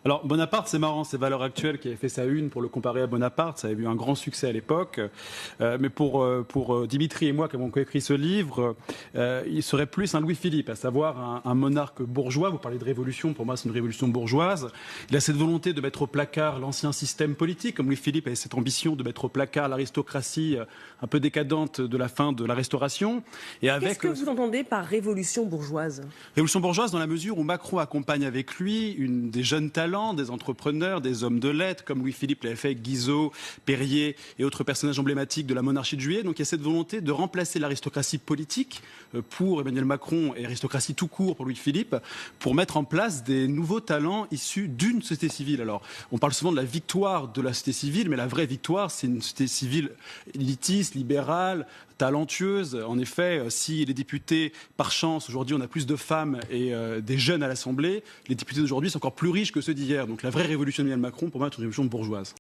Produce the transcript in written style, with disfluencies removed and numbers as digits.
Alors Bonaparte, c'est marrant, c'est Valeurs Actuelles qui avait fait sa une pour le comparer à Bonaparte, ça avait eu un grand succès à l'époque. Mais pour Dimitri et moi qui avons coécrit ce livre, il serait plus un Louis-Philippe, à savoir un monarque bourgeois. Vous parlez de révolution, pour moi c'est une révolution bourgeoise. Il a cette volonté de mettre au placard l'ancien système politique, comme Louis-Philippe avait cette ambition de mettre au placard l'aristocratie un peu décadente de la fin de la Restauration. Et Qu'est-ce que vous entendez par révolution bourgeoise? Révolution bourgeoise dans la mesure où Macron accompagne avec lui des jeunes talents, des entrepreneurs, des hommes de lettres, comme Louis-Philippe l'avait fait avec Guizot, Périer et autres personnages emblématiques de la monarchie de Juillet. Donc il y a cette volonté de remplacer l'aristocratie politique pour Emmanuel Macron et l'aristocratie tout court pour Louis-Philippe, pour mettre en place des nouveaux talents issus d'une société civile. Alors on parle souvent de la victoire de la société civile, mais la vraie victoire, c'est une société civile élitiste, libérale, talentueuse. En effet, si les députés, par chance, aujourd'hui on a plus de femmes et des jeunes à l'Assemblée, les députés d'aujourd'hui sont encore plus riches que ceux d'hier. Donc la vraie révolution d'Emmanuel Macron, pour moi, est une révolution bourgeoise.